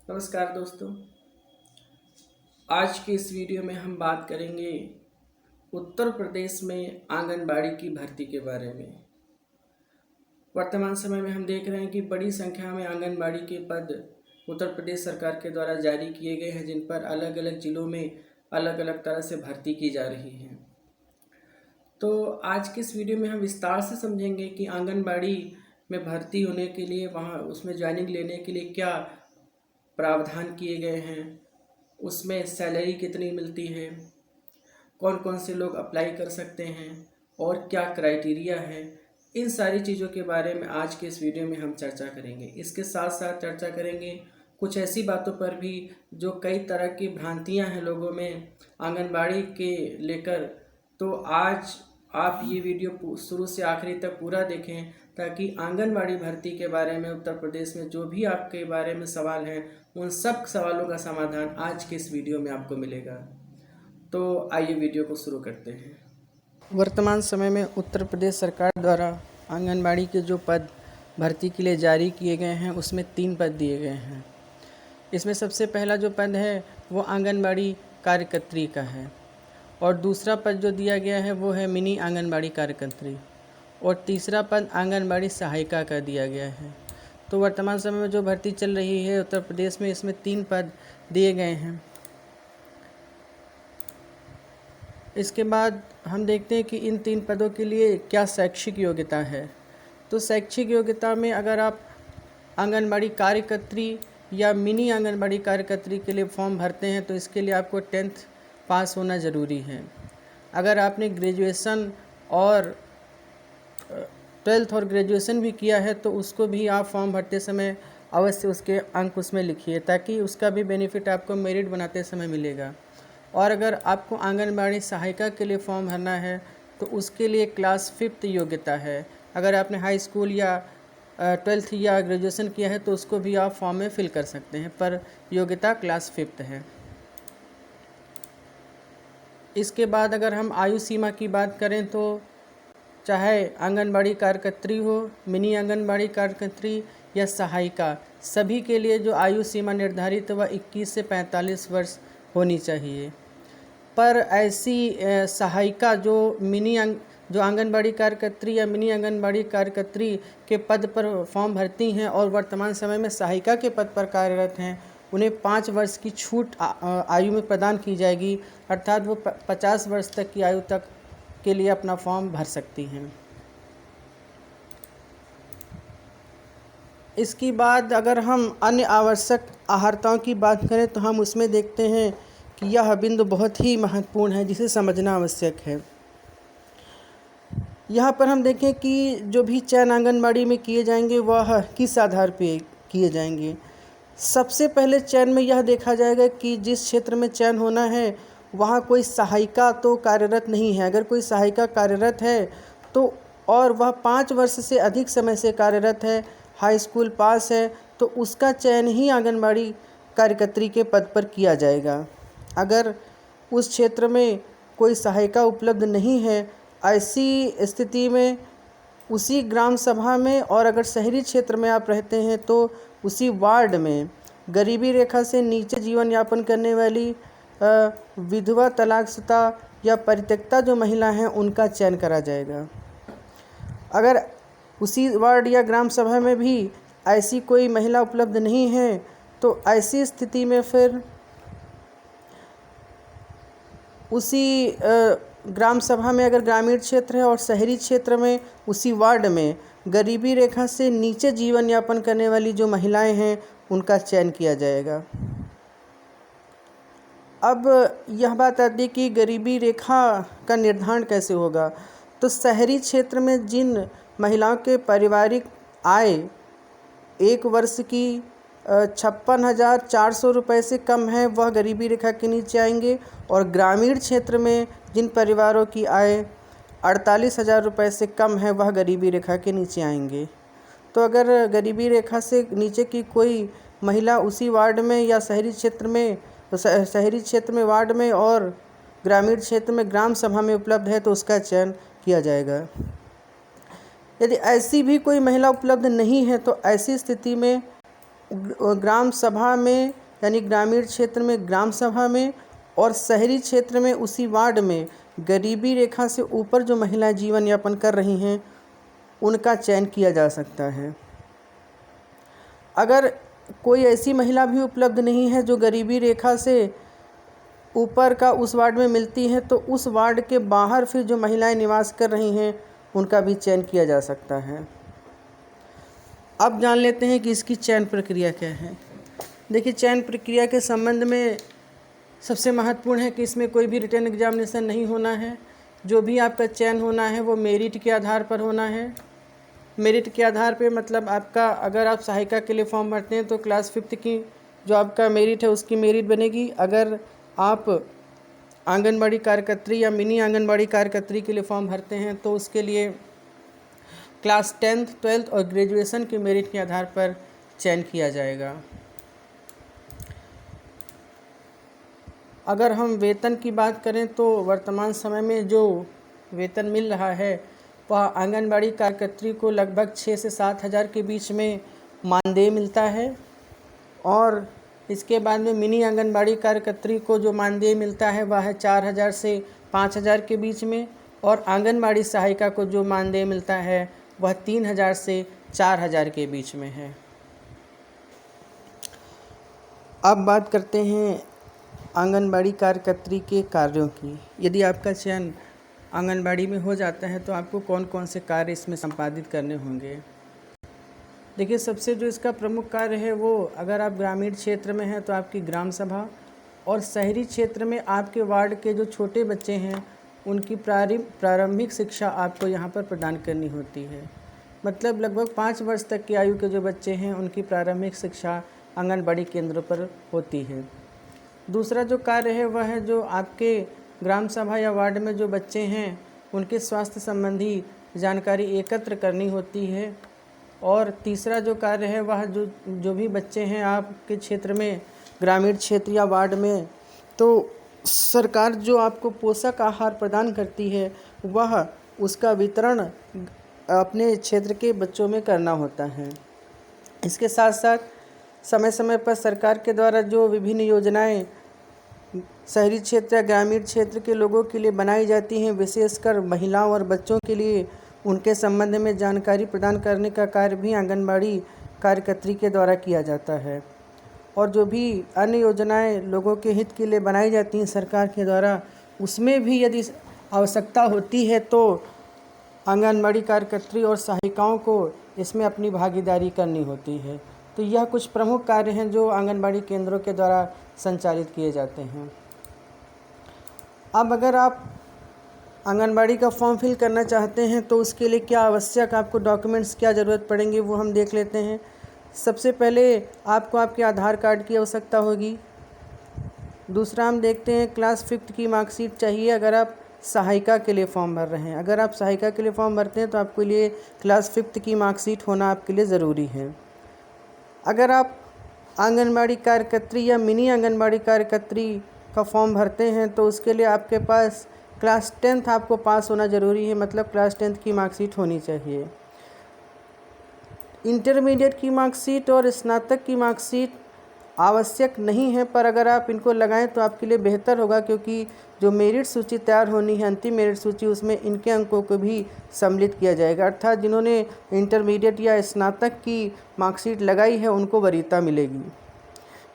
नमस्कार दोस्तों। आज के इस वीडियो में हम बात करेंगे उत्तर प्रदेश में आंगनबाड़ी की भर्ती के बारे में। वर्तमान समय में हम देख रहे हैं कि बड़ी संख्या में आंगनबाड़ी के पद उत्तर प्रदेश सरकार के द्वारा जारी किए गए हैं, जिन पर अलग अलग ज़िलों में अलग अलग तरह से भर्ती की जा रही है। तो आज के इस वीडियो में हम विस्तार से समझेंगे कि आंगनबाड़ी में भर्ती होने के लिए वहाँ उसमें ज्वाइनिंग लेने के लिए क्या प्रावधान किए गए हैं, उसमें सैलरी कितनी मिलती है, कौन कौन से लोग अप्लाई कर सकते हैं और क्या क्राइटेरिया है। इन सारी चीज़ों के बारे में आज के इस वीडियो में हम चर्चा करेंगे। इसके साथ साथ चर्चा करेंगे कुछ ऐसी बातों पर भी जो कई तरह की भ्रांतियां हैं लोगों में आंगनबाड़ी के लेकर। तो आज आप ये वीडियो शुरू से आखिरी तक पूरा देखें ताकि आंगनबाड़ी भर्ती के बारे में उत्तर प्रदेश में जो भी आपके बारे में सवाल हैं उन सब सवालों का समाधान आज के इस वीडियो में आपको मिलेगा। तो आइए वीडियो को शुरू करते हैं। वर्तमान समय में उत्तर प्रदेश सरकार द्वारा आंगनबाड़ी के जो पद भर्ती के लिए जारी किए गए हैं उसमें 3 पद दिए गए हैं। इसमें सबसे पहला जो पद है वो आंगनबाड़ी कार्यकर्त्री का है और दूसरा पद जो दिया गया है वो है मिनी आंगनबाड़ी कार्यकर्त्री और तीसरा पद आंगनबाड़ी सहायिका का दिया गया है। तो वर्तमान समय में जो भर्ती चल रही है उत्तर प्रदेश में, इसमें 3 पद दिए गए हैं। इसके बाद हम देखते हैं कि इन 3 पदों के लिए क्या शैक्षिक योग्यता है। तो शैक्षिक योग्यता में अगर आप आंगनबाड़ी कार्यकर्त्री या मिनी आंगनबाड़ी कार्यकर्त्री के लिए फॉर्म भरते हैं तो इसके लिए आपको 10th पास होना ज़रूरी है। अगर आपने ग्रेजुएशन और 12th और ग्रेजुएशन भी किया है तो उसको भी आप फॉर्म भरते समय अवश्य उसके अंक उसमें लिखिए ताकि उसका भी बेनिफिट आपको मेरिट बनाते समय मिलेगा। और अगर आपको आंगनबाड़ी सहायिका के लिए फॉर्म भरना है तो उसके लिए क्लास 5th योग्यता है। अगर आपने हाई स्कूल या 12th या ग्रेजुएशन किया है तो उसको भी आप फॉर्म में फिल कर सकते हैं, पर योग्यता क्लास 5th है। इसके बाद अगर हम आयु सीमा की बात करें तो चाहे आंगनबाड़ी कार्यकर्त्री हो, मिनी आंगनबाड़ी कार्यकर्त्री या सहायिका, सभी के लिए जो आयु सीमा निर्धारित है वह 21 से 45 वर्ष होनी चाहिए। पर ऐसी सहायिका जो आंगनबाड़ी कार्यकर्त्री या मिनी आंगनबाड़ी कार्यकर्त्री के पद पर फॉर्म भरती हैं और वर्तमान समय में सहायिका के पद पर कार्यरत हैं, उन्हें 5 वर्ष की छूट आयु में प्रदान की जाएगी, अर्थात वो 50 वर्ष तक की आयु तक के लिए अपना फॉर्म भर सकती हैं। इसके बाद अगर हम अन्य आवश्यक अहर्ताओं की बात करें तो हम उसमें देखते हैं कि यह बिंदु बहुत ही महत्वपूर्ण है जिसे समझना आवश्यक है। यहाँ पर हम देखें कि जो भी चयन आंगनबाड़ी में किए जाएंगे वह किस आधार पे किए जाएंगे। सबसे पहले चयन में यह देखा जाएगा कि जिस क्षेत्र में चयन होना है वहाँ कोई सहायिका तो कार्यरत नहीं है। अगर कोई सहायिका कार्यरत है तो और वह 5 वर्ष से अधिक समय से कार्यरत है, हाई स्कूल पास है, तो उसका चयन ही आंगनबाड़ी कार्यकर्त्री के पद पर किया जाएगा। अगर उस क्षेत्र में कोई सहायिका उपलब्ध नहीं है, ऐसी स्थिति में उसी ग्राम सभा में, और अगर शहरी क्षेत्र में आप रहते हैं तो उसी वार्ड में गरीबी रेखा से नीचे जीवन यापन करने वाली विधवा, तलाकशुदा या परित्यक्ता जो महिला हैं उनका चयन करा जाएगा। अगर उसी वार्ड या ग्राम सभा में भी ऐसी कोई महिला उपलब्ध नहीं है तो ऐसी स्थिति में फिर उसी ग्राम सभा में, अगर ग्रामीण क्षेत्र है और शहरी क्षेत्र में उसी वार्ड में गरीबी रेखा से नीचे जीवन यापन करने वाली जो महिलाएं हैं उनका चयन किया जाएगा। अब यह बात आती है कि गरीबी रेखा का निर्धारण कैसे होगा। तो शहरी क्षेत्र में जिन महिलाओं के पारिवारिक आय 1 वर्ष की 56,400 रुपये से कम है वह गरीबी रेखा के नीचे आएंगे, और ग्रामीण क्षेत्र में जिन परिवारों की आय 48,000 रुपये से कम है वह गरीबी रेखा के नीचे आएंगे। तो अगर गरीबी रेखा से नीचे की कोई महिला उसी वार्ड में या शहरी क्षेत्र में वार्ड में और ग्रामीण क्षेत्र में ग्राम सभा में उपलब्ध है तो उसका चयन किया जाएगा। यदि ऐसी भी कोई महिला उपलब्ध नहीं है तो ऐसी स्थिति में ग्राम सभा में यानी ग्रामीण क्षेत्र में ग्राम सभा में और शहरी क्षेत्र में उसी वार्ड में गरीबी रेखा से ऊपर जो महिलाएं जीवन यापन कर रही हैं उनका चयन किया जा सकता है। अगर कोई ऐसी महिला भी उपलब्ध नहीं है जो गरीबी रेखा से ऊपर का उस वार्ड में मिलती है तो उस वार्ड के बाहर फिर जो महिलाएं निवास कर रही हैं उनका भी चयन किया जा सकता है। अब जान लेते हैं कि इसकी चयन प्रक्रिया क्या है। देखिए, चयन प्रक्रिया के संबंध में सबसे महत्वपूर्ण है कि इसमें कोई भी रिटन एग्जामिनेशन नहीं होना है। जो भी आपका चयन होना है वो मेरिट के आधार पर होना है। मेरिट के आधार पे मतलब आपका, अगर आप सहायिका के लिए फॉर्म भरते हैं तो क्लास 5th की जो आपका मेरिट है उसकी मेरिट बनेगी। अगर आप आंगनबाड़ी कार्यकर्त्री या मिनी आंगनबाड़ी कार्यकर्त्री के लिए फॉर्म भरते हैं तो उसके लिए क्लास 10th 12th और ग्रेजुएशन के मेरिट के आधार पर चयन किया जाएगा। अगर हम वेतन की बात करें तो वर्तमान समय में जो वेतन मिल रहा है वह आंगनबाड़ी कार्यकर्त्री को लगभग 6 से 7 हज़ार के बीच में मानदेय मिलता है और इसके बाद में मिनी आंगनबाड़ी कार्यकर्त्री को जो मानदेय मिलता है वह है 4,000 से 5,000 के बीच में और आंगनबाड़ी सहायिका को जो मानदेय मिलता है वह 3,000 से 4,000 के बीच में है। अब बात करते हैं आंगनबाड़ी कार्यकर्त्री के कार्यों की। यदि आपका चयन आंगनबाड़ी में हो जाता है तो आपको कौन कौन से कार्य इसमें संपादित करने होंगे। देखिए, सबसे जो इसका प्रमुख कार्य है वो, अगर आप ग्रामीण क्षेत्र में हैं तो आपकी ग्राम सभा और शहरी क्षेत्र में आपके वार्ड के जो छोटे बच्चे हैं उनकी प्रारंभिक शिक्षा आपको यहाँ पर प्रदान करनी होती है। मतलब लगभग 5 वर्ष तक की आयु के जो बच्चे हैं उनकी प्रारंभिक शिक्षा आंगनबाड़ी केंद्रों पर होती है। दूसरा जो कार्य है वह है जो आपके ग्राम सभा या वार्ड में जो बच्चे हैं उनके स्वास्थ्य संबंधी जानकारी एकत्र करनी होती है। और तीसरा जो कार्य है वह जो भी बच्चे हैं आपके क्षेत्र में, ग्रामीण क्षेत्र या वार्ड में, तो सरकार जो आपको पोषक आहार प्रदान करती है वह उसका वितरण अपने क्षेत्र के बच्चों में करना होता है। इसके साथ साथ समय समय पर सरकार के द्वारा जो विभिन्न योजनाएं शहरी क्षेत्र या ग्रामीण क्षेत्र के लोगों के लिए बनाई जाती हैं, विशेषकर महिलाओं और बच्चों के लिए, उनके संबंध में जानकारी प्रदान करने का कार्य भी आंगनबाड़ी कार्यकर्त्री के द्वारा किया जाता है। और जो भी अन्य योजनाएं लोगों के हित के लिए बनाई जाती हैं सरकार के द्वारा, उसमें भी यदि आवश्यकता होती है तो आंगनबाड़ी कार्यकर्त्री और सहायिकाओं को इसमें अपनी भागीदारी करनी होती है। तो यह कुछ प्रमुख कार्य हैं जो आंगनबाड़ी केंद्रों के द्वारा संचालित किए जाते हैं। अब अगर आप आंगनबाड़ी का फॉर्म फिल करना चाहते हैं तो उसके लिए क्या आवश्यक आपको डॉक्यूमेंट्स क्या ज़रूरत पड़ेंगे वो हम देख लेते हैं। सबसे पहले आपको आपके आधार कार्ड की आवश्यकता होगी। दूसरा हम देखते हैं क्लास 5th की मार्कशीट चाहिए अगर आप सहायिका के लिए फॉर्म भर रहे हैं। अगर आप सहायिका के लिए फॉर्म भरते हैं तो आपके लिए क्लास 5th की मार्कशीट होना आपके लिए ज़रूरी है। अगर आप आंगनबाड़ी कार्यकर्त्री या मिनी आंगनबाड़ी कार्यकर्त्री का फॉर्म भरते हैं तो उसके लिए आपके पास क्लास 10th आपको पास होना ज़रूरी है, मतलब क्लास 10th की मार्कशीट होनी चाहिए। इंटरमीडिएट की मार्कशीट और स्नातक की मार्कशीट आवश्यक नहीं है, पर अगर आप इनको लगाएं तो आपके लिए बेहतर होगा, क्योंकि जो मेरिट सूची तैयार होनी है, अंतिम मेरिट सूची, उसमें इनके अंकों को भी सम्मिलित किया जाएगा। अर्थात जिन्होंने इंटरमीडिएट या स्नातक की मार्कशीट लगाई है उनको वरीयता मिलेगी।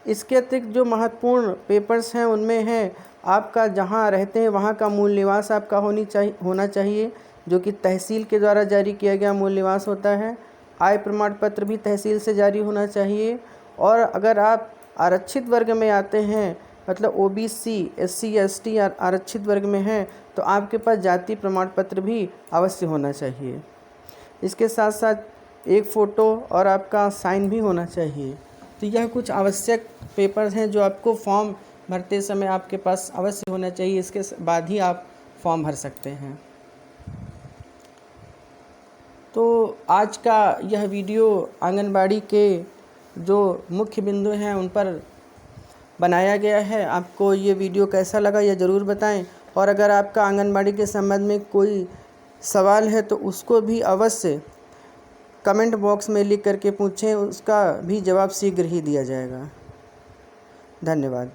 इसके अतिरिक्त जो महत्वपूर्ण पेपर्स हैं उनमें है आपका जहां रहते हैं वहां का मूल निवास आपका होना चाहिए, जो कि तहसील के द्वारा जारी किया गया मूल निवास होता है। आय प्रमाण पत्र भी तहसील से जारी होना चाहिए। और अगर आप आरक्षित वर्ग में आते हैं, मतलब OBC SC ST आरक्षित वर्ग में हैं, तो आपके पास जाति प्रमाण पत्र भी अवश्य होना चाहिए। इसके साथ साथ एक फ़ोटो और आपका साइन भी होना चाहिए। तो यह कुछ आवश्यक पेपर्स हैं जो आपको फॉर्म भरते समय आपके पास अवश्य होना चाहिए। इसके बाद ही आप फॉर्म भर सकते हैं। तो आज का यह वीडियो आंगनबाड़ी के जो मुख्य बिंदु हैं उन पर बनाया गया है। आपको ये वीडियो कैसा लगा यह ज़रूर बताएं, और अगर आपका आंगनबाड़ी के संबंध में कोई सवाल है तो उसको भी अवश्य कमेंट बॉक्स में लिख करके पूछें, उसका भी जवाब शीघ्र ही दिया जाएगा। धन्यवाद।